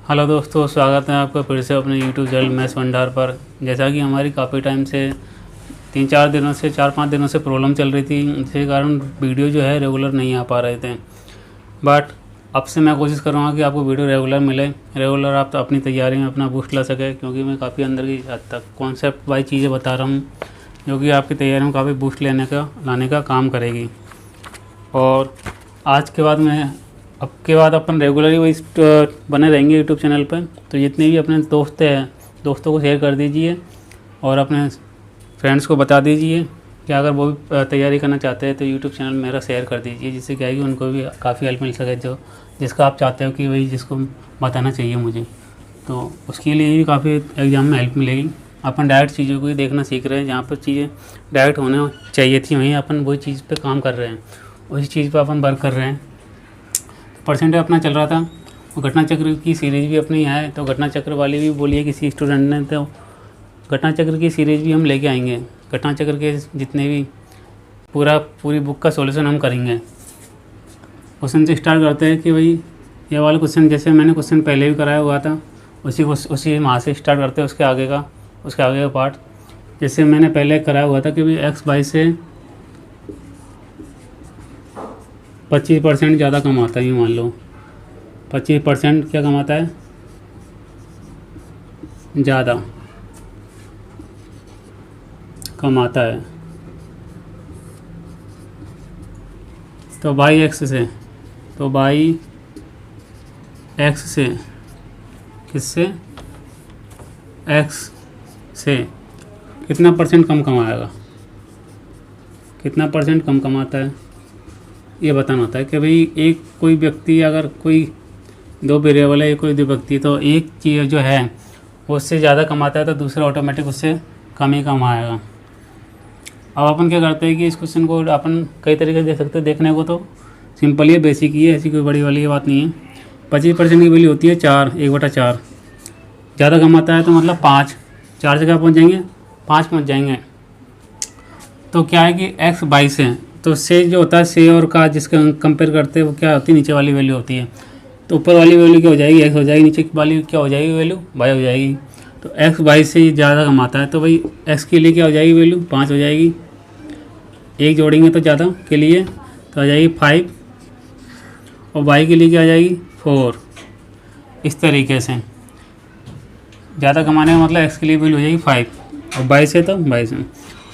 Hello दोस्तों, स्वागत है आपका फिर से अपने यूट्यूब चैनल मैथ्स भंडार पर। जैसा कि हमारी काफ़ी टाइम से 4-5 दिनों से प्रॉब्लम चल रही थी, इसके कारण वीडियो जो है रेगुलर नहीं आ पा रहे थे। बट अब से मैं कोशिश करूँगा कि आपको वीडियो रेगुलर मिले, रेगुलर आप तो अपनी तैयारी में अपना बूस्ट ला सके, क्योंकि मैं काफ़ी अंदर की हद तक कॉन्सेप्ट वाइज चीज़ें बता रहा हूँ जो कि आपकी तैयारी में काफ़ी बूस्ट लाने का काम करेगी। और आज के बाद अब के बाद अपन रेगुलरली वही बने रहेंगे यूट्यूब चैनल पर। तो जितने भी अपने दोस्तों को शेयर कर दीजिए और अपने फ्रेंड्स को बता दीजिए कि अगर वो भी तैयारी करना चाहते हैं तो यूट्यूब चैनल मेरा शेयर कर दीजिए, जिससे क्या है कि उनको भी काफ़ी हेल्प मिल सके, जो जिसका आप चाहते हो कि वही जिसको बताना चाहिए मुझे, तो उसके लिए भी काफ़ी एग्ज़ाम में हेल्प मिलेगी। अपन डायरेक्ट चीज़ों को ही देखना सीख रहे हैं, जहाँ पर चीज़ें डायरेक्ट होने चाहिए थी वहीं अपन वही चीज़ पे काम कर रहे हैं, उसी चीज़ पे अपन वर्क कर रहे हैं। परसेंटेज अपना चल रहा था, और घटना चक्र की सीरीज़ भी अपनी है, तो घटना चक्र वाली भी बोलिए किसी स्टूडेंट ने, तो घटना चक्र की सीरीज़ भी हम लेके आएंगे। घटना चक्र के जितने भी पूरी बुक का सॉल्यूशन हम करेंगे। क्वेश्चन से स्टार्ट करते हैं कि भाई ये वाला क्वेश्चन जैसे मैंने क्वेश्चन पहले भी कराया हुआ था, उसी वहाँ से स्टार्ट करते हैं उसके आगे का पार्ट। जैसे मैंने पहले कराया हुआ था कि भाई x बाई से 25% ज़्यादा कमाता है, ये मान लो 25% क्या कमाता है, ज़्यादा कमाता है। तो बाई एक्स से किससे एक्स से कितना परसेंट कम कमाएगा, कितना परसेंट कम कमाता है, ये बताना होता है कि भाई एक कोई व्यक्ति, अगर कोई दो वेरिएबल है, एक कोई दो व्यक्ति, तो एक चीज़ जो है वो उससे ज़्यादा कमाता है तो दूसरा ऑटोमेटिक उससे कम ही कमाएगा। अब अपन क्या करते हैं कि इस क्वेश्चन को अपन कई तरीके से देख सकते हैं। देखने को तो सिंपल ही बेसिक ही है, ऐसी कोई बड़ी वाली बात नहीं है। 25% की वैल्यू होती है 1/4। ज़्यादा कमाता है तो मतलब 5, 4 से क्या पहुँच जाएंगे, 5 पहुँच जाएंगे। तो क्या है कि x 22 है, तो से जो होता है से और का जिसका कंपेयर करते हैं वो क्या होती है, नीचे वाली वैल्यू होती है। तो ऊपर वाली वैल्यू क्या हो जाएगी, x हो जाएगी, नीचे वाली क्या हो जाएगी वैल्यू, y हो जाएगी। तो x 22 से ज़्यादा कमाता है तो भाई x के लिए क्या हो जाएगी वैल्यू, 5 हो जाएगी। एक जोड़ेंगे तो ज़्यादा के लिए तो आ जाएगी 5, और y के लिए क्या आ जाएगी 4। इस तरीके से ज़्यादा कमाने का मतलब x के लिए वैल्यू हो जाएगी 5, और 22 है तो 22 है।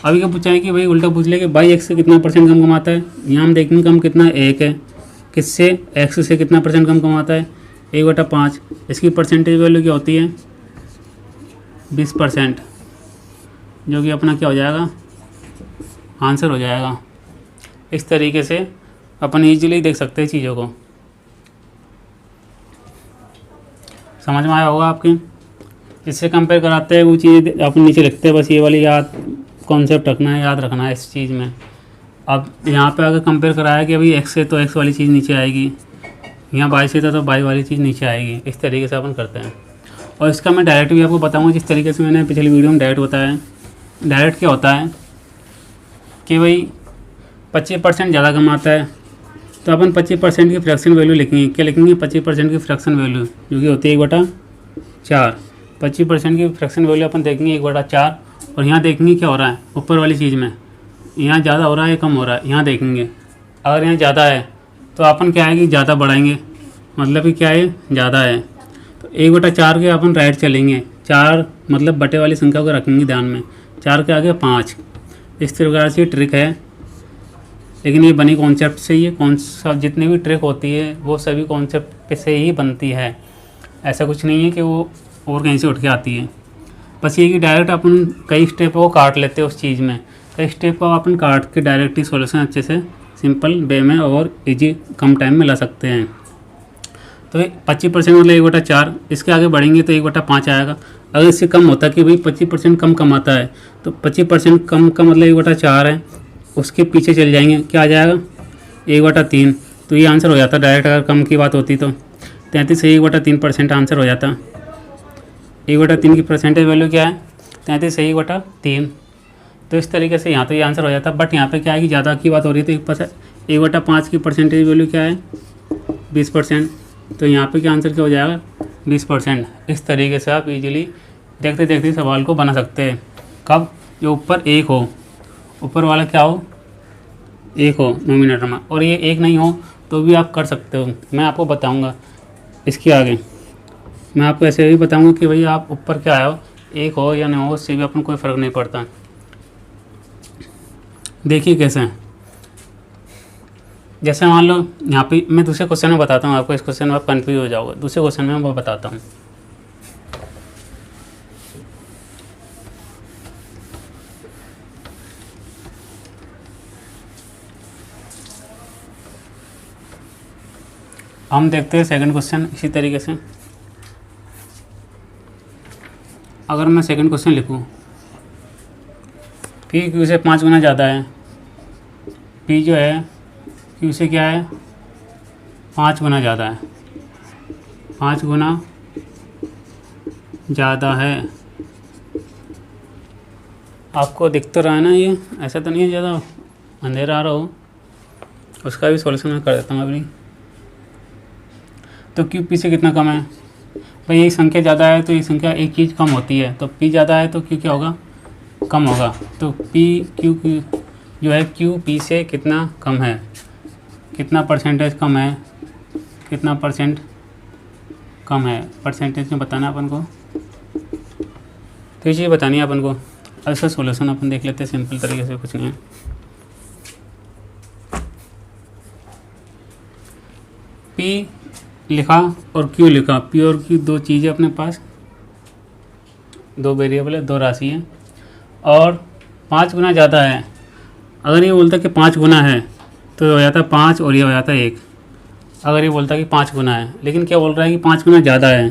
अभी क्या पूछा है कि भाई उल्टा पूछ ले कि बाई एक्स से कितना परसेंट कम कमाता है। यहाँ हम देखेंगे कम कितना, 1 है। किससे, एक्स से कितना परसेंट कम कमाता है, 1/5। इसकी परसेंटेज वैल्यू क्या होती है, 20%, जो कि अपना क्या हो जाएगा, आंसर हो जाएगा। इस तरीके से अपन ईजिली देख सकते हैं चीज़ों को। समझ में आया होगा आपके। इससे कंपेयर कराते हैं वो चीज़ें अपन नीचे लिखते हैं, बस ये वाली कॉन्सेप्ट रखना है, याद रखना है इस चीज़ में। अब यहाँ पे अगर कंपेयर कराया कि अभी x से तो x वाली चीज़ नीचे आएगी, यहाँ y से तो y वाली चीज़ नीचे आएगी। इस तरीके से अपन करते हैं। और इसका मैं डायरेक्ट भी आपको बताऊँगा, जिस तरीके से मैंने पिछली वीडियो में डायरेक्ट बताया है। डायरेक्ट क्या होता है कि भाई 25% ज़्यादा कमाता है तो अपन 25% की फ्रैक्शन वैल्यू लिखेंगे। क्या लिखेंगे, 25% की फ्रैक्शन वैल्यू, जो कि होती है 1/4। 25% की फ्रैक्शन वैल्यू अपन देखेंगे 1/4। और यहाँ देखेंगे क्या हो रहा है ऊपर वाली चीज़ में, यहाँ ज़्यादा हो रहा है या कम हो रहा है। यहाँ देखेंगे अगर यहाँ ज़्यादा है तो अपन क्या है कि ज़्यादा बढ़ाएंगे, मतलब कि क्या है, ज़्यादा है तो 1/4 के अपन राइट चलेंगे। 4 मतलब बटे वाली संख्या को रखेंगे ध्यान में, 4 के आगे 5। इस प्रकार से ट्रिक है, लेकिन ये बनी कॉन्सेप्ट से। ये कॉन्सेप्ट जितनी भी ट्रिक होती है वो सभी कॉन्सेप्ट से ही बनती है, ऐसा कुछ नहीं है कि वो और कहीं से उठ के आती है। बस ये कि डायरेक्ट अपन कई स्टेप को काट लेते हैं उस चीज़ में, कई स्टेप को अपन काट के डायरेक्ट ही सॉल्यूशन अच्छे से सिंपल वे में और इजी कम टाइम में ला सकते हैं। तो 25% मतलब 1/4, इसके आगे बढ़ेंगे तो 1/5 आएगा। अगर इससे कम होता कि भाई 25% कम कमाता है तो 25% कम का मतलब 1/4 है, उसके पीछे चल जाएंगे, क्या आ जाएगा 1/3। तो ये आंसर हो जाता डायरेक्ट। अगर कम की बात होती तो 33 से 1/3% आंसर हो जाता। 1/3 की परसेंटेज वैल्यू क्या है, 33 से 1/3। तो इस तरीके से यहाँ तो ये आंसर हो जाता। बट यहाँ पे क्या है कि ज़्यादा की बात हो रही है तो 1/5 की परसेंटेज वैल्यू क्या है, 20%। तो यहाँ पे क्या आंसर क्या हो जाएगा, 20%। इस तरीके से आप इजीली देखते देखते सवाल को बना सकते हैं। कब? जो ऊपर एक हो, ऊपर वाला क्या हो, एक हो नोमिनेटर में, और ये एक नहीं हो तो भी आप कर सकते हो। मैं आपको बताऊंगा इसके आगे, मैं आपको ऐसे भी बताऊंगा कि भाई आप ऊपर क्या हो, एक हो या नहीं हो, उससे भी अपन कोई फ़र्क नहीं पड़ता। देखिए कैसे है। जैसे मान लो यहाँ पे मैं दूसरे क्वेश्चन में बताता हूँ आपको, इस क्वेश्चन में आप कंफ्यूज हो जाओगे, दूसरे क्वेश्चन में मैं बताता हूँ। हम देखते हैं सेकंड क्वेश्चन इसी तरीके से। अगर मैं सेकंड क्वेश्चन लिखूँ, पी क्यू से 5 गुना ज़्यादा है, पी जो है क्यू से क्या है, 5 गुना ज़्यादा है, 5 गुना ज़्यादा है। आपको दिख तो रहा है ना, ये ऐसा तो नहीं है ज़्यादा अंधेरा आ रहा हो, उसका भी सॉल्यूशन मैं कर देता हूँ अभी। तो क्यू पी से कितना कम है, भाई एक संख्या ज़्यादा है तो ये संख्या एक चीज़ कम होती है, तो पी ज़्यादा है तो क्यू क्या होगा, कम होगा। तो पी क्यू जो है क्यू पी से कितना कम है, कितना परसेंटेज कम है, कितना परसेंट कम है, परसेंटेज में बताना अपन को, तो ये चीज़ बतानी है अपन को। ऐसा सॉल्यूशन अपन देख लेते हैं सिंपल तरीके से, कुछ नहीं है। पी लिखा और क्यू लिखा, पी और क्यू दो चीज़ें अपने पास, दो वेरिएबल है, दो राशि है, और 5 गुना ज़्यादा है। अगर ये बोलता कि 5 गुना है तो हो जाता 5 और ये हो जाता 1। अगर ये बोलता कि 5 गुना है, लेकिन क्या बोल रहा है कि 5 गुना ज़्यादा है,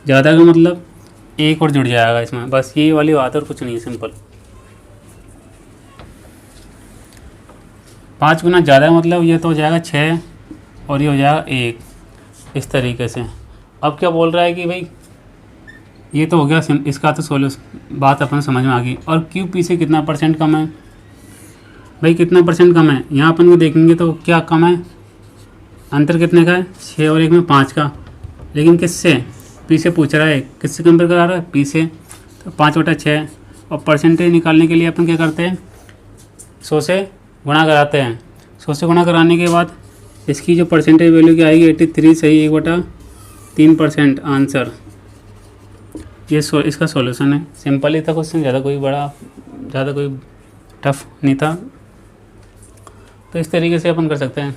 ज़्यादा का मतलब 1 और जुड़ जाएगा इसमें, बस ये वाली बात और कुछ नहीं है, सिंपल। 5 गुना ज़्यादा मतलब ये तो हो जाएगा 6 और ये हो जाएगा 1, इस तरीके से। अब क्या बोल रहा है कि भाई ये तो हो गया इसका तो सॉल्यूशन, बात अपन समझ में आ गई। और क्यू पी से कितना परसेंट कम है, भाई कितना परसेंट कम है, यहाँ अपन को देखेंगे तो क्या कम है, अंतर कितने का है, 6 और 1 में 5 का, लेकिन किससे, पी से पूछ रहा है, किससे कंपेयर करा रहा है, पी से, तो 5/6। और परसेंटेज निकालने के लिए अपन क्या करते हैं, 100 से गुणा कराते हैं। 100 से गुणा कराने के बाद इसकी जो परसेंटेज वैल्यू क्या आएगी, 83 सही 1/3% आंसर। ये इसका सॉल्यूशन है। सिंपल ही था क्वेश्चन, ज़्यादा कोई टफ नहीं था। तो इस तरीके से अपन कर सकते हैं।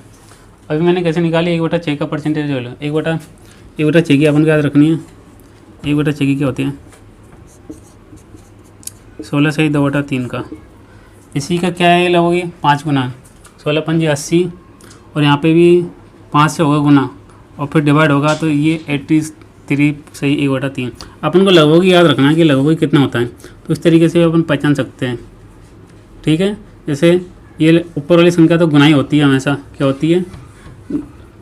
अभी मैंने कैसे निकाली, 1/6 का परसेंटेज वैल्यू, 1/6 की अपन को याद रखनी है। 1/6 की क्या होती है, 16 सही 2/3 का। इसी का क्या है, लगोगे 5 गुना, 16 पंजे 80, और यहाँ पे भी 5 से होगा गुना और फिर डिवाइड होगा, तो ये 83 सही 1/3। अपन को लगभग याद रखना है कि लगभग कितना होता है, तो इस तरीके से अपन पहचान सकते हैं। ठीक है, जैसे ये ऊपर वाली संख्या तो गुना ही होती है हमेशा, क्या होती है,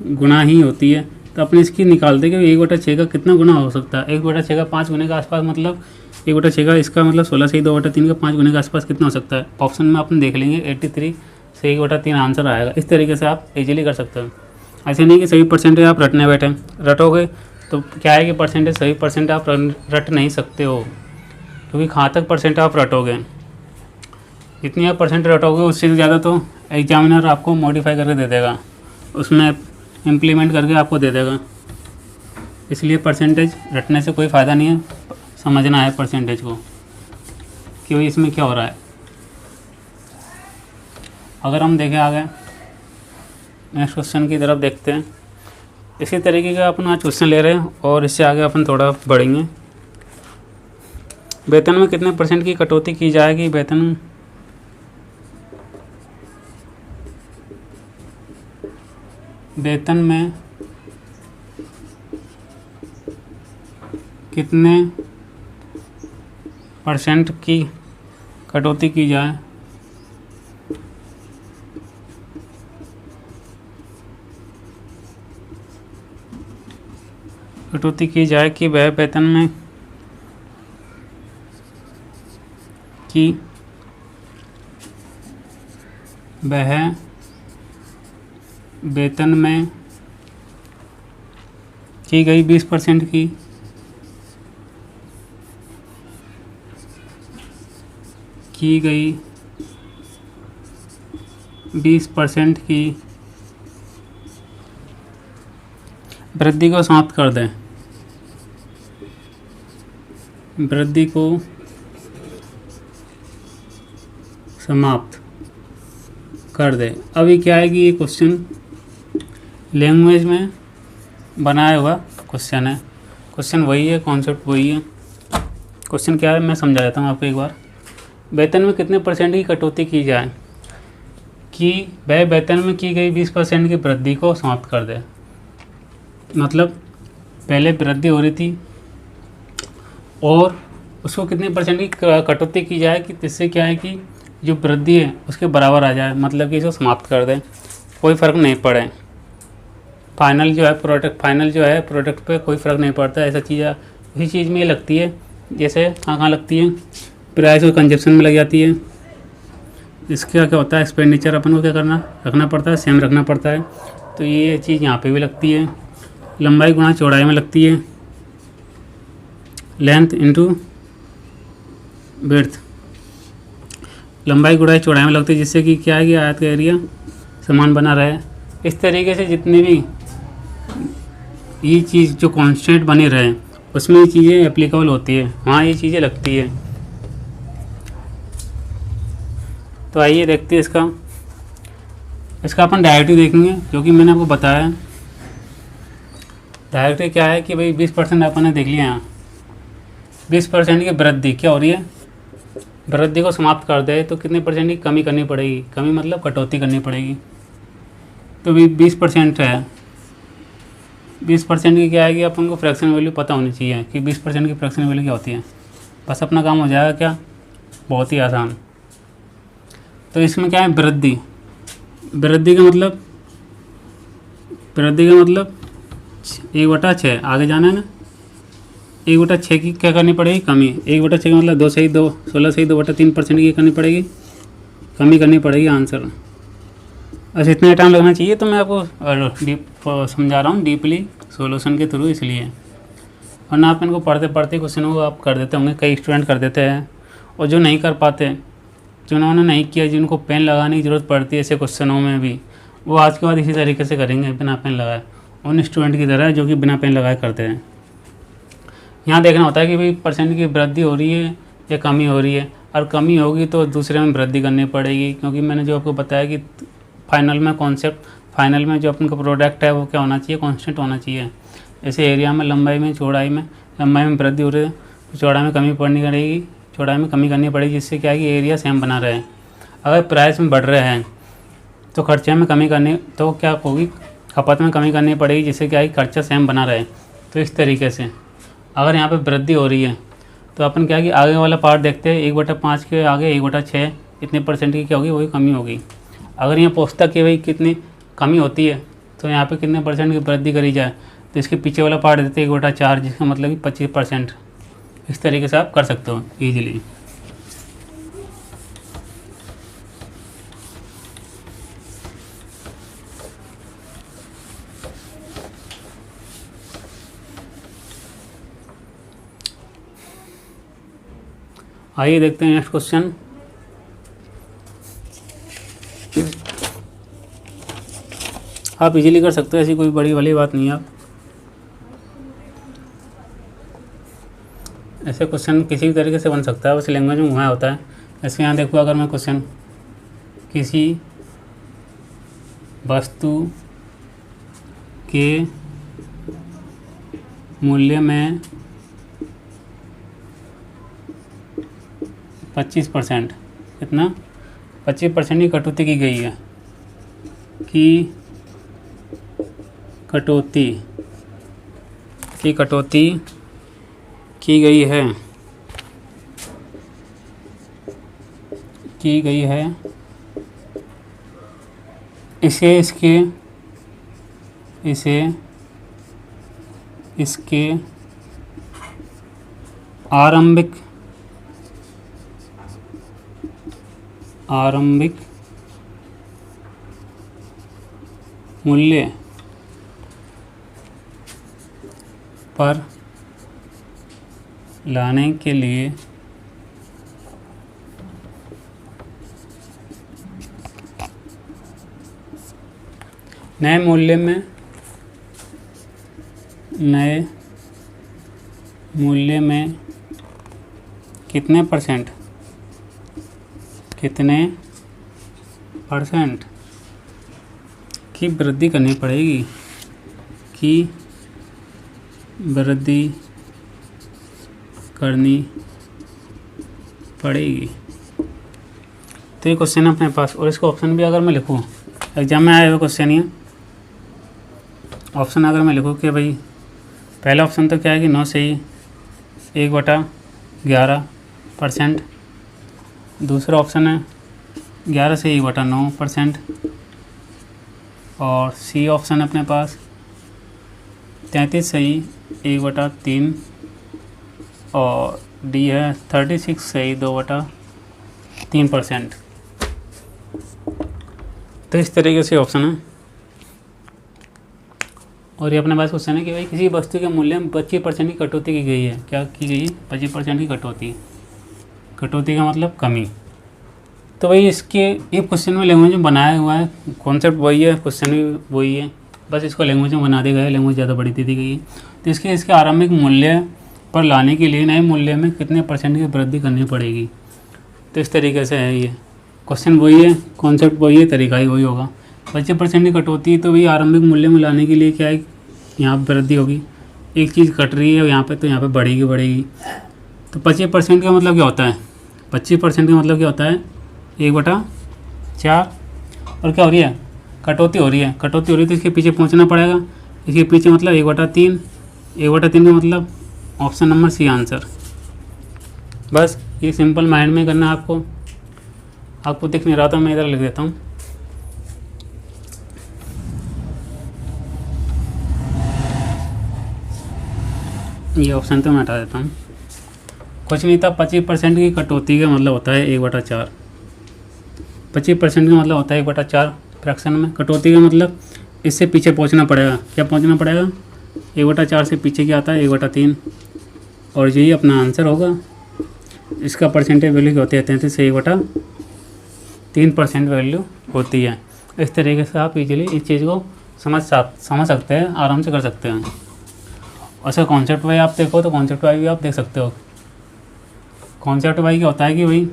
गुना ही होती है। तो अपन इसकी निकालते कि 1/6 का कितना गुना हो सकता है। 1/6 का 5 गुने के आसपास, मतलब 1/6 का इसका मतलब 16 सही 2/3 का 5 गुने के आसपास कितना हो सकता है। ऑप्शन में अपन देख लेंगे, 83 से 1/3 आंसर आएगा। इस तरीके से आप इजीली कर सकते हो। ऐसे नहीं कि सही परसेंटेज आप रटने बैठे, रटोगे तो क्या है कि परसेंटेज, सही परसेंटेज आप रट नहीं सकते हो, क्योंकि कहाँ तक परसेंट आप रटोगे, जितनी आप परसेंट रटोगे उससे ज़्यादा तो एग्जामिनर आपको मॉडिफाई करके दे देगा, उसमें इम्प्लीमेंट करके आपको दे देगा। इसलिए परसेंटेज रटने से कोई फ़ायदा नहीं है, समझना है परसेंटेज को कि भाई इसमें क्या हो रहा है। अगर हम देखें आगे नेक्स्ट क्वेश्चन की तरफ देखते हैं। इसी तरीके का अपन आज क्वेश्चन ले रहे हैं और इससे आगे अपन थोड़ा बढ़ेंगे। वेतन में कितने परसेंट की कटौती की जाएगी, वेतन में कितने परसेंट की कटौती की जाए, कि वह वेतन में की गई 20% की की गई 20% की वृद्धि को समाप्त कर दें। वृद्धि को समाप्त कर दे। अभी क्या है कि ये क्वेश्चन लैंग्वेज में बनाया हुआ क्वेश्चन है। क्वेश्चन वही है, कॉन्सेप्ट वही है। क्वेश्चन क्या है मैं समझा देता हूँ आपको एक बार। वेतन में कितने % की कटौती की जाए कि वह वेतन में की गई 20% की वृद्धि को समाप्त कर दे। मतलब पहले वृद्धि हो रही थी और उसको कितने % की कटौती की जाए कि जिससे क्या है कि जो वृद्धि है उसके बराबर आ जाए, मतलब कि इसको समाप्त कर दें, कोई फ़र्क नहीं पड़े। फाइनल जो है प्रोडक्ट पे कोई फ़र्क नहीं पड़ता। ऐसा चीज़ इसी चीज़ में ये लगती है, जैसे कहाँ लगती है, प्राइस और कंजप्शन में लग जाती है। इसका क्या होता है, एक्सपेंडिचर अपन को क्या रखना पड़ता है, सेम रखना पड़ता है। तो ये चीज़ यहाँ पे भी लगती है। लंबाई गुणा चौड़ाई में लगती है, लेंथ इंटू विड्थ, लंबाई गुणाई चौड़ाई में लगती है, जिससे कि क्या है कि आयत का एरिया समान बना रहे। इस तरीके से जितने भी ये चीज़ जो कांस्टेंट बने रहे उसमें ये चीज़ें एप्लीकेबल होती है, वहाँ ये चीज़ें लगती है। तो आइए देखते हैं इसका अपन डायरेक्टली देखेंगे, जो कि मैंने आपको बताया। डायरेक्टली क्या है कि भाई 20% अपन ने देख लिया। यहाँ 20% की वृद्धि क्या हो रही है, वृद्धि को समाप्त कर दे तो कितने % की कमी करनी पड़ेगी, कमी मतलब कटौती करनी पड़ेगी। तो 20% है, 20% की क्या है कि अपन को फ्रैक्शन वैल्यू पता होनी चाहिए कि 20% की फ्रैक्शन वैल्यू क्या होती है। बस अपना काम हो जाएगा क्या, बहुत ही आसान। तो इसमें क्या है, वृद्धि का मतलब 1/6 आगे जाना है ना। 1/6 की क्या करनी पड़ेगी, कमी। 1/6 का मतलब 2 सही 2 16 सही 2/3% की करनी पड़ेगी, कमी करनी पड़ेगी आंसर। अच्छा इतना टाइम लगना चाहिए तो मैं आपको डीप समझा रहा हूँ, डीपली सॉल्यूशन के थ्रू, इसलिए। वरना आप इनको पढ़ते पढ़ते क्वेश्चनों को आप कर देते होंगे, कई स्टूडेंट कर देते हैं। और जो नहीं कर पाते, जिन्होंने नहीं किया, जिनको पेन लगाने की ज़रूरत पड़ती है ऐसे क्वेश्चनों में भी, वो आज के बाद इसी तरीके से करेंगे बिना पेन लगाए, उन स्टूडेंट की तरह जो कि बिना पेन लगाए करते हैं। यहाँ देखना होता है कि भाई % की वृद्धि हो रही है या कमी हो रही है, और कमी होगी तो दूसरे में वृद्धि करनी पड़ेगी, क्योंकि मैंने जो आपको बताया कि फाइनल में जो अपन का प्रोडक्ट है वो क्या होना चाहिए, कांस्टेंट होना चाहिए। जैसे एरिया में, लंबाई में, चौड़ाई में वृद्धि हो रही है तो चौड़ाई में कमी करनी पड़ेगी, जिससे क्या है कि एरिया सेम बना रहे। अगर प्राइस में बढ़ रहे हैं तो खर्चे में कमी करनी, तो क्या होगी, खपत में कमी करनी पड़ेगी, जिससे क्या है कि खर्चा सेम बना रहे। तो इस तरीके से अगर यहाँ पे वृद्धि हो रही है तो अपन क्या है कि आगे वाला पार्ट देखते हैं, 1/5 के आगे 1/6 इतने % की क्या होगी, वही कमी होगी। अगर यहाँ पूछता कि भाई कितनी कमी होती है तो यहाँ पे कितने % की वृद्धि करी जाए, तो इसके पीछे वाला पार्ट देते हैं 1/4, जिसका मतलब कि 25%। इस तरीके से आप कर सकते हो ईजिली। आइए देखते हैं नेक्स्ट क्वेश्चन। आप इजीली कर सकते हो, ऐसी कोई बड़ी वाली बात नहीं है। आप ऐसे क्वेश्चन किसी भी तरीके से बन सकता है, बस लैंग्वेज में घुमाया होता है। जैसे यहाँ देखो, अगर मैं क्वेश्चन किसी वस्तु के मूल्य में 25%, कितना 25% की कटौती की गई है, कटौती की गई है, इसे इसके आरंभिक मूल्य पर लाने के लिए नए मूल्य में कितने परसेंट की वृद्धि करनी पड़ेगी, तो ये क्वेश्चन है अपने पास। और इसको ऑप्शन भी अगर मैं लिखूँ, एग्जाम में आया हुआ क्वेश्चन ही ऑप्शन अगर मैं लिखूँ कि भाई पहला ऑप्शन तो क्या है कि 9 से ही 1/11%, दूसरा ऑप्शन है 11 से 1/9%, और सी ऑप्शन है अपने पास 33 से ही 1/3, और डी है 36 से ही 2/3%। तो इस तरीके से ऑप्शन है। और ये अपने पास क्वेश्चन है कि भाई किसी वस्तु के मूल्य में 25% की कटौती की गई है। क्या की गई है? 25% की कटौती का मतलब कमी। तो भाई इसके ये क्वेश्चन में लैंग्वेज में बनाया हुआ है, कॉन्सेप्ट वही है, क्वेश्चन भी वही है, बस इसको लैंग्वेज में बना दिया गया है, लैंग्वेज ज़्यादा बड़ी दे दी गई है। तो इसके आरंभिक मूल्य पर लाने के लिए नए मूल्य में कितने % की वृद्धि करनी पड़ेगी। तो इस तरीके से है, ये क्वेश्चन वही है, कॉन्सेप्ट वही है, तरीका ही वही होगा। 25% की कटौती, तो भाई आरंभिक मूल्य में लाने के लिए क्या है, यहाँ पर वृद्धि होगी। एक चीज़ कट रही है यहाँ पे, तो यहाँ पे बढ़ेगी। तो 25% का मतलब क्या होता है? 25% का मतलब क्या होता है? 1/4। और क्या हो रही है? कटौती हो रही है तो इसके पीछे पहुँचना पड़ेगा। इसके पीछे मतलब 1/3। 1/3 का मतलब ऑप्शन नंबर सी आंसर। बस ये सिंपल माइंड में करना है आपको दिख नहीं रहा था, मैं इधर लिख देता हूँ। ये ऑप्शन तो मैं हटा देता हूँ, कुछ नहीं था। 25% की कटौती का मतलब होता है 1/4। 25% का मतलब होता है 1/4 फ्रैक्शन में। कटौती का मतलब इससे पीछे पहुँचना पड़ेगा। क्या पहुँचना पड़ेगा? 1/4 से पीछे क्या आता है? 1/3। और यही अपना आंसर होगा। इसका परसेंटेज वैल्यू क्या होती है? 33 से 1/3% वैल्यू होती है। इस तरीके से आप इजीली इस चीज़ को समझ सकते हैं, आराम से कर सकते हैं। और सर कॉन्सेप्ट वाइज आप देखो तो कॉन्सेप्ट वाइज भी आप देख सकते हो। कॉन्सेप्ट वाइज क्या होता है कि भाई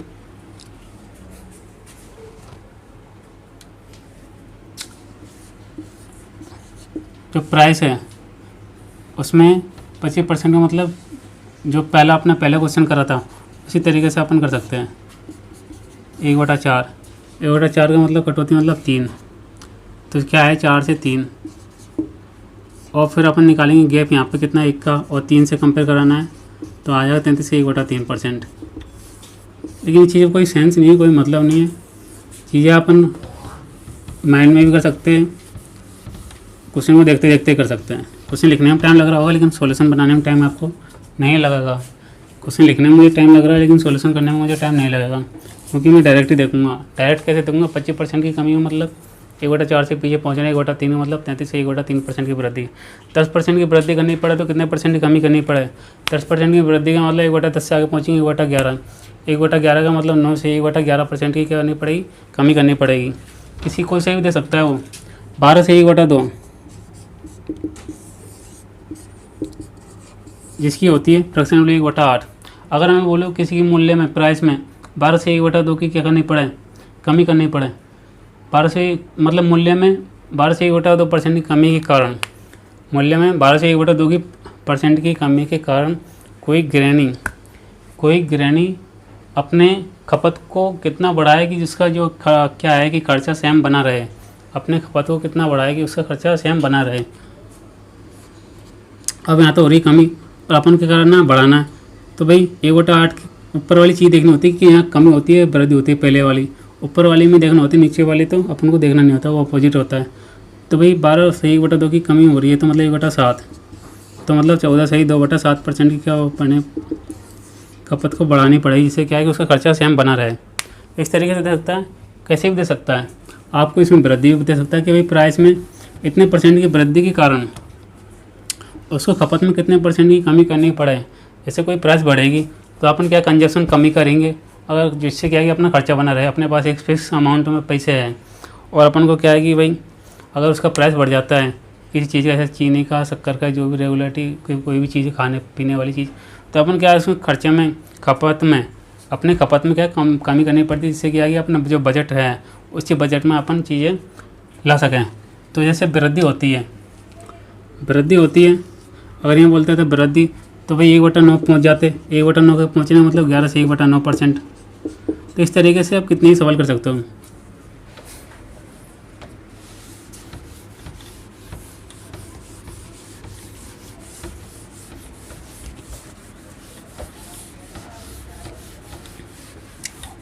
जो प्राइस है उसमें 25% का मतलब जो पहला क्वेश्चन करा था उसी तरीके से अपन कर सकते हैं। 1/4 का मतलब कटौती मतलब 3, तो क्या है? 4 से 3। और फिर अपन निकालेंगे गैप यहाँ पे कितना, 1 का, और 3 से कंपेयर कराना है तो आ जाएगा 33 से 1/3%। लेकिन ये चीज़ें कोई सेंस नहीं है, कोई मतलब नहीं है। चीज़ें अपन माइंड में भी कर सकते हैं, क्वेश्चन को देखते देखते कर सकते हैं। क्वेश्चन लिखने में टाइम लग रहा होगा लेकिन सॉल्यूशन बनाने में टाइम आपको नहीं लगेगा। क्वेश्चन लिखने में मुझे टाइम लग रहा है लेकिन सॉल्यूशन करने में मुझे टाइम नहीं लगेगा, क्योंकि मैं डायरेक्ट ही देखूंगा। डायरेक्ट कैसे देखूंगा? 25% की कमी हो मतलब 1/4 से पीछे पहुँचना, 1/3 मतलब 33 से 1/3% की वृद्धि। 10% की वृद्धि करनी पड़े तो कितने % की कमी करनी पड़े? 10% की वृद्धि का मतलब 1/10 से आगे पहुँचेंगे 1/11। 1/11 का मतलब 9 से 1/11% की क्या करनी पड़ेगी? कमी करनी पड़ेगी। किसी को से भी दे सकता है वो। 12 से 1/2 जिसकी होती है फ्रैक्शन वैल्यू 1/8। अगर हमें बोलो किसी की मूल्य में, प्राइस में 12 से 1/2 की क्या करनी पड़े? कमी करनी पड़े। 12 से मतलब मूल्य में 12 से 1/2% की कमी के कारण, मूल्य में 12 से 1/2 की % की कमी के कारण कोई गृहिणी अपने खपत को कितना बढ़ाएगी जिसका जो क्या है कि खर्चा सेम बना रहे। अपने खपत को कितना बढ़ाएगी उसका खर्चा सेम बना रहे। अब यहाँ तो हो रही कमी और अपन क्या करना है? बढ़ाना है। तो भाई 1/8 की ऊपर वाली चीज़ देखनी होती है कि यहाँ कमी होती है, वृद्धि होती है। पहले वाली ऊपर वाली में देखना होती है, नीचे वाली तो अपन को देखना नहीं होता, वो अपोजिट होता है। तो भाई 12 से 1/2 की कमी हो रही है तो मतलब 1/7, तो मतलब 14 से 2/7% की क्या अपने खपत को बढ़ानी पड़ेगी, जिससे क्या है कि उसका खर्चा सेम बना रहे। इस तरीके से दे सकता है, कैसे भी दे सकता है। आपको इसमें वृद्धि भी दे सकता है कि भाई प्राइस में इतने % की वृद्धि के कारण उसको खपत में कितने % की कमी करनी पड़े। जैसे कोई प्राइस बढ़ेगी तो अपन क्या कंजप्शन कमी करेंगे, अगर जिससे क्या है कि अपना खर्चा बना रहे। अपने पास एक फिक्स अमाउंट में पैसे हैं और अपन को क्या है कि भाई अगर उसका प्राइस बढ़ जाता है किसी चीज़ का, जैसे चीनी का, शक्कर का, जो भी रेगुलेटरी कोई भी चीज़ खाने पीने वाली चीज़, तो अपन क्या है उसमें खर्चे में, खपत में, अपने खपत में क्या है कमी करनी पड़ती है, जिससे क्या है कि अपना जो बजट है उसी बजट में अपन चीज़ें ला सकें। तो जैसे वृद्धि होती है, अगर ये बोलते हैं तो वृद्धि, तो भाई 1/9 पहुँच जाते, 1/9 के पहुँचने मतलब 11 से 1/9%। तो इस तरीके से आप कितने ही सवाल कर सकते हो।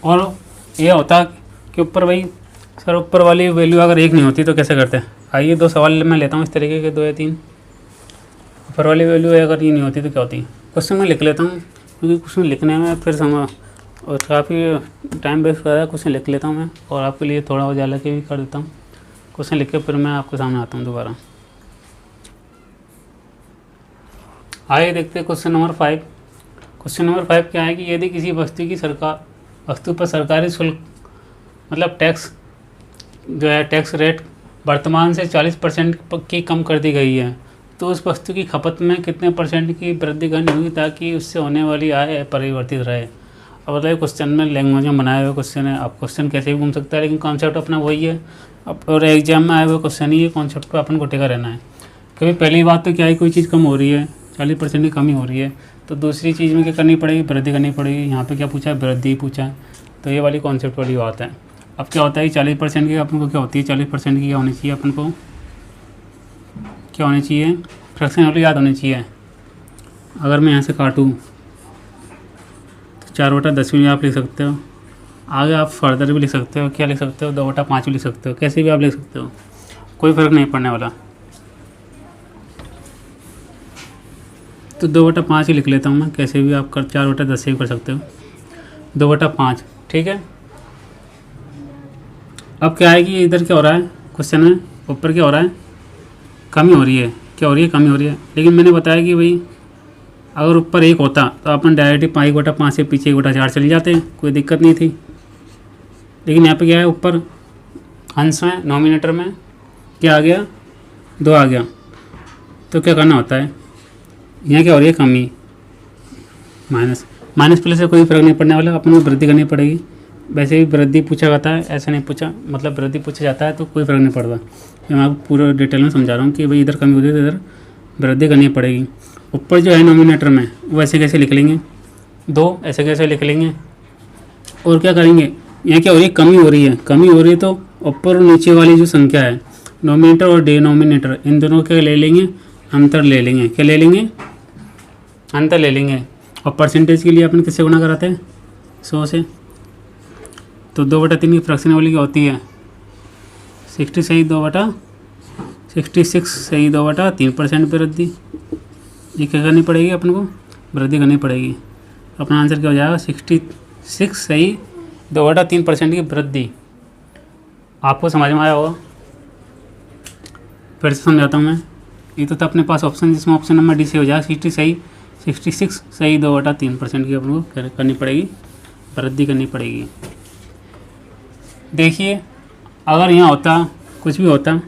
और ये होता कि ऊपर भाई सर ऊपर वाली वैल्यू अगर एक नहीं होती तो कैसे करते हैं। आइए 2 सवाल मैं लेता हूँ इस तरीके के, 2 या 3। ऊपर वाली वैल्यू अगर ये नहीं होती तो क्या होती। क्वेश्चन मैं लिख लेता हूँ क्योंकि क्वेश्चन लिखने में फिर समय और काफ़ी टाइम वेस्ट कर रहा है। क्वेश्चन लिख लेता हूँ मैं और आपके लिए थोड़ा उजाला के भी कर देता हूँ। क्वेश्चन लिख के फिर मैं आपके सामने आता हूँ दोबारा। आइए देखते हैं क्वेश्चन नंबर 5। क्वेश्चन नंबर 5 क्या है कि यदि किसी वस्तु पर सरकारी शुल्क मतलब टैक्स जो है टैक्स रेट वर्तमान से 40% की कम कर दी गई है, तो उस वस्तु की खपत में कितने % की वृद्धि करनी होगी ताकि उससे होने वाली आय परिवर्तित रहे। अब बताइए क्वेश्चन में लैंग्वेज में बनाया हुआ क्वेश्चन है। अब क्वेश्चन कैसे भी घूम सकता है लेकिन कॉन्सेप्ट अपना वही है। अब और एग्जाम में आए हुए क्वेश्चन ही ये कॉन्सेप्ट पर अपन को टिका रहना है। क्योंकि पहली बात तो क्या है, कोई चीज़ कम हो रही है, 40% की कमी हो रही है, तो दूसरी चीज़ में क्या करनी पड़ेगी, वृद्धि करनी पड़ेगी। यहाँ पे क्या पूछा है, वृद्धि पूछा है, तो ये वाली कॉन्सेप्ट वाली बात है। अब क्या होता है 40% की अपन को क्या होती है, 40% की क्या होनी चाहिए, अपन को क्या होनी चाहिए, फ्रैक्शन वाली याद होनी चाहिए। अगर मैं यहाँ से काटूँ तो 4/10 भी आप लिख सकते हो। आगे आप फर्दर भी लिख सकते हो, क्या लिख सकते हो, 2/5 भी लिख सकते हो, कैसे भी आप लिख सकते हो, कोई फ़र्क नहीं पड़ने वाला। तो 2/5 ही लिख लेता हूँ मैं, कैसे भी आप 4/10 से भी कर सकते हो, 2/5 ठीक है। अब क्या है कि इधर क्या हो रहा है क्वेश्चन में, ऊपर क्या हो रहा है, कमी हो रही है, क्या हो रही है, कमी हो रही है। लेकिन मैंने बताया कि भाई अगर ऊपर 1 होता तो अपन डायरेक्ट 1/5 से पीछे 1/4 चले जाते, कोई दिक्कत नहीं थी। लेकिन यहाँ पे क्या है, ऊपर अंश में नॉमिनेटर में क्या आ गया, 2 आ गया, तो क्या करना होता है, यहाँ क्या हो रही है, कमी, माइनस प्लस से कोई फर्क नहीं पड़ने वाला, अपन को वृद्धि करनी पड़ेगी। वैसे भी वृद्धि पूछा जाता है, ऐसा नहीं पूछा, मतलब वृद्धि पूछा जाता है तो कोई फ़र्क नहीं पड़ता। मैं आपको पूरा डिटेल में समझा रहा हूँ कि भाई इधर कमी होती है तो इधर वृद्धि करनी पड़ेगी। ऊपर जो है नॉमिनेटर में वो ऐसे कैसे लिख लेंगे, 2 ऐसे कैसे लिख लेंगे, और क्या करेंगे, यहाँ क्या हो रही है, कमी हो रही है, तो ऊपर और नीचे वाली जो संख्या है नॉमिनेटर और डिनोमिनेटर, इन दोनों के ले लेंगे, अंतर ले लेंगे, क्या ले लेंगे, अंतर ले लेंगे। और परसेंटेज के लिए अपन किससे गुणा कराते हैं, 100 से। तो 2/3 की फ्रैक्शन वाली क्या होती है, 60 सही 2/66 सही 2/3% वृद्धि। ये क्या करनी पड़ेगी अपन को, वृद्धि करनी पड़ेगी। अपना आंसर क्या हो जाएगा, 66 सही 2/3% की वृद्धि। आपको समझ में आया होगा, फिर से समझाता हूँ मैं। ये तो था अपने पास ऑप्शन, जिसमें ऑप्शन नंबर डी से हो जाएगा 66 सही 2/3% की अपन को करनी पड़ेगी, वृद्धि करनी पड़ेगी। देखिए अगर यहाँ होता, कुछ भी होता,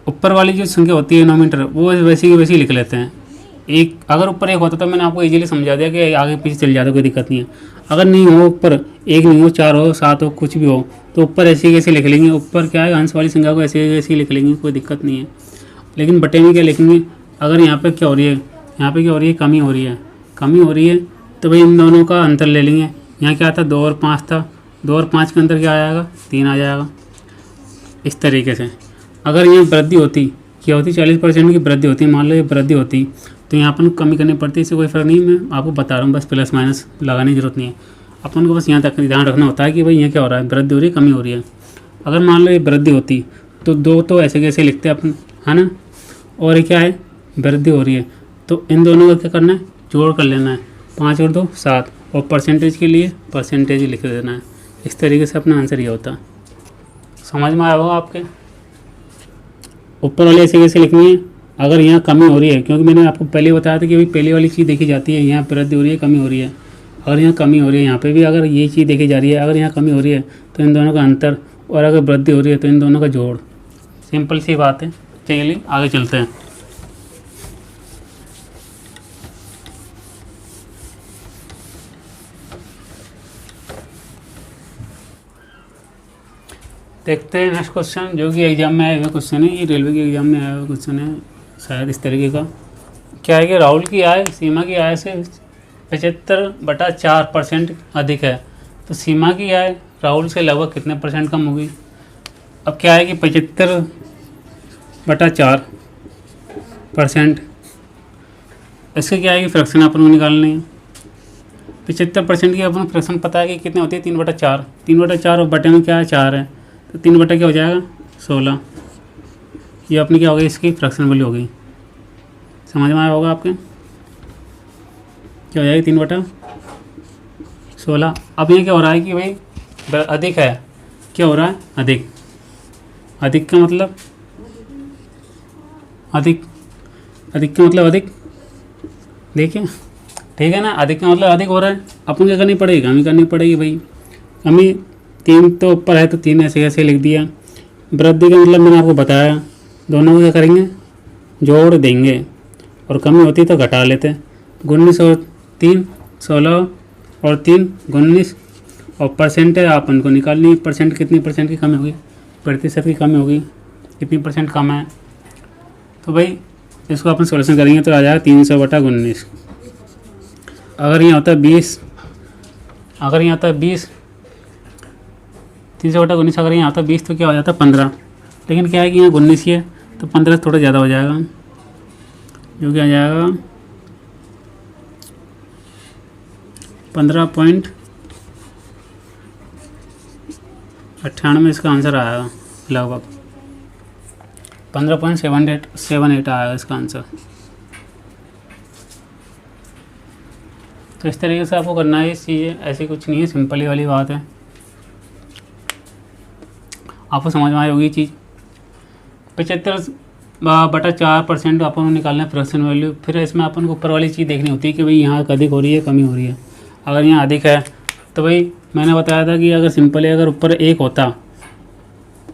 ऊपर वाली जो संख्या होती है नॉमिनेटर वो वैसी की वैसी लिख लेते हैं। एक अगर ऊपर 1 होता तो मैंने आपको इजीली समझा दिया कि आगे पीछे चल जाता, कोई दिक्कत नहीं है। अगर नहीं हो, ऊपर 1 नहीं हो, 4 हो, 7 हो, कुछ भी हो, तो ऊपर ऐसे कैसे लिख लेंगे, ऊपर क्या है अंश वाली संख्या को ऐसे लिख लेंगे, कोई दिक्कत नहीं है। लेकिन बटे में क्या लिखेंगे, अगर यहाँ पे क्या हो रही है, यहाँ पे क्या हो रही है, कमी हो रही है, तो भाई इन दोनों का अंतर ले लेंगे। यहाँ क्या था, 2 और 5 था, 2 और 5 के अंदर क्या आ जाएगा, 3 आ जाएगा। इस तरीके से अगर यहाँ वृद्धि होती, क्या होती, 40% की वृद्धि होती, मान लो ये वृद्धि होती, तो यहाँ अपन कमी करनी पड़ती, इससे कोई फ़र्क नहीं, मैं आपको बता रहा हूँ, बस प्लस माइनस लगाने की जरूरत नहीं है। अपन को बस यहाँ तक ध्यान रखना होता है कि भाई यहाँ क्या हो रहा है, वृद्धि हो रही है, कमी हो रही है। अगर मान लो ये वृद्धि होती तो 2 तो ऐसे कैसे लिखते हैं अपन, है ना, और ये क्या है, वृद्धि हो रही है, तो इन दोनों का क्या करना है, जोड़ कर लेना है, 5 और 2 7, और परसेंटेज के लिए परसेंटेज लिख देना है। इस तरीके से अपना आंसर ये होता है। समझ में आया होगा आपके। ऊपर वाले ऐसे कैसे लिखनी है, अगर यहाँ कमी हो रही है, क्योंकि मैंने आपको पहले बताया था कि भाई पहले वाली चीज़ देखी जाती है, यहाँ वृद्धि हो रही है, कमी हो रही है। अगर यहाँ कमी हो रही है, यहाँ पे भी अगर ये चीज़ देखी जा रही है, अगर यहाँ कमी हो रही है, तो इन दोनों का अंतर और अगर वृद्धि हो रही है तो इन दोनों का जोड़। सिंपल सी बात है। चलिए आगे चलते हैं। देखते हैं नेक्स्ट क्वेश्चन, जो कि एग्जाम में आया हुआ क्वेश्चन है। ये रेलवे के एग्जाम में आया हुआ क्वेश्चन है शायद इस तरीके का। क्या है कि राहुल की आय सीमा की आय से 75/4% अधिक है, तो सीमा की आय राहुल से लगभग कितने % कम होगी। अब क्या है कि 75/4%, इसके क्या है कि फ्रैक्शन अपन को निकालनी है। 75% की अपन फ्रैक्शन पता है कि कितने होती है, 3/4। 3/4 और बटे में क्या है 4 है, तो 3 बटा क्या हो जाएगा 16। ये अपनी क्या होगी, इसकी फ्रैक्शन वैल्यू होगी। समझ में आया होगा आपके, क्या हो जाएगी 3/16। अब ये क्या हो रहा है कि भाई अधिक है, क्या हो रहा है अधिक। अधिक का मतलब अधिक का मतलब अधिक, देखिए ठीक है ना। अधिक का मतलब अधिक हो रहा है, अपन क्या करनी पड़ेगी, हमें करनी पड़ेगी भाई। हमें 3 तो ऊपर है तो 3 ऐसे ऐसे लिख दिया। वृद्धि का मतलब मैंने आपको बताया, दोनों को क्या करेंगे जोड़ देंगे, और कमी होती तो घटा लेते। 19 और 3 16 और 3 19, और परसेंट है अपन को निकालनी है। परसेंट कितनी % की कमी होगी, प्रतिशत की कमी होगी, कितनी % कम है। तो भाई इसको अपन सोल्यूशन करेंगे तो आ जाएगा 300/19। अगर यहाँ होता है 20, अगर यहाँ आता है 20, 300/19 अगर यहाँ आता है 20 तो क्या हो जाता है 15। लेकिन क्या है कि यहाँ 19 ही है तो 15 थोड़ा ज़्यादा हो जाएगा, जो कि आ जाएगा 15.98। इसका आंसर आएगा लगभग 15.78 आएगा इसका आंसर। तो इस तरीके से आपको करना है इस चीज़ें, ऐसी कुछ नहीं है, सिंपल ही वाली बात है। आपको समझ में आई होगी चीज़। 75/4% अपन को निकालना है फ्रैक्शन वैल्यू। फिर इसमें अपन को ऊपर वाली चीज़ देखनी होती है कि भाई यहाँ अधिक हो रही है कमी हो रही है। अगर यहाँ अधिक है तो भाई मैंने बताया था कि अगर सिंपल है, अगर ऊपर 1 होता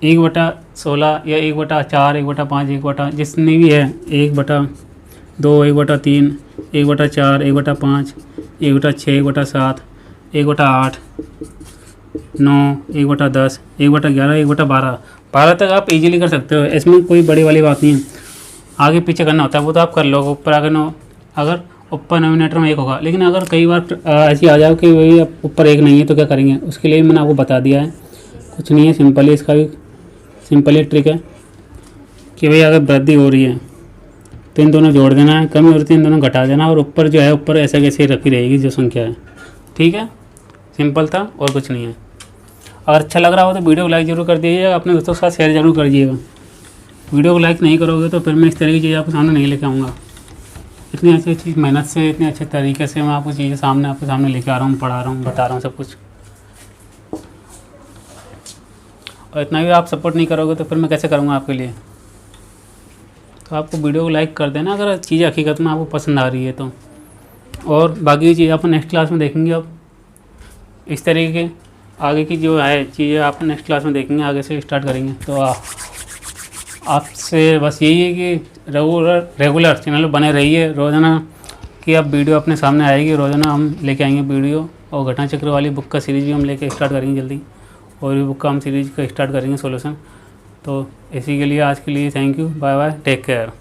1/16 या 1/4 1/5 1 जितनी भी है, 1/2 1/3 1/4 1/5 1/6 1/7 1/8 9 1/10 1/11 1/12 12 तक आप इजीली कर सकते हो। इसमें कोई बड़ी वाली बात नहीं है। आगे पीछे करना होता है वो तो आप कर लो, ऊपर आगे नो। अगर ऊपर नोमिनेटर में 1 होगा, लेकिन अगर कई बार ऐसी आ जाओ कि भाई ऊपर 1 नहीं है तो क्या करेंगे, उसके लिए मैंने आपको बता दिया है। कुछ नहीं है, सिंपल ही इसका भी सिंपल ही ट्रिक है कि भाई अगर वृद्धि हो रही है तो इन दोनों जोड़ देना है, कमी हो रही है इन दोनों घटा देना, और ऊपर जो है ऊपर ऐसा कैसे रखी रहेगी जो संख्या है। ठीक है, सिंपल था और कुछ नहीं है। अगर अच्छा लग रहा हो तो वीडियो को लाइक जरूर कर दीजिएगा, अपने दोस्तों के साथ शेयर जरूर कर दीजिएगा। वीडियो को लाइक नहीं करोगे तो फिर मैं इस तरह की चीज़ आपके सामने नहीं लेके आऊँगा। इतनी अच्छी चीज़ मेहनत से, इतने अच्छे तरीके से मैं आपको चीज़ें आपके सामने लेके आ रहा हूँ, पढ़ा रहा हूँ, बता रहा हूँ सब कुछ। और इतना भी आप सपोर्ट नहीं करोगे तो फिर मैं कैसे करूँगा आपके लिए। तो आपको वीडियो को लाइक कर देना अगर चीज़ें हकीकत में आपको पसंद आ रही है तो। और बाकी चीज़ आप नेक्स्ट क्लास में देखेंगे। अब इस तरीके के आगे की जो है चीज़ें आप नेक्स्ट क्लास में देखेंगे, आगे से स्टार्ट करेंगे। तो आपसे बस यही है कि रेगुलर चैनल बने रहिए। रोज़ाना की अब वीडियो अपने सामने आएगी, रोज़ाना हम लेके आएंगे वीडियो। और घटना चक्र वाली बुक का सीरीज़ भी हम लेके स्टार्ट करेंगे जल्दी, और भी बुक का हम सीरीज़ का स्टार्ट करेंगे सोल्यूशन। तो इसी के लिए आज के लिए thank you, bye bye, take care.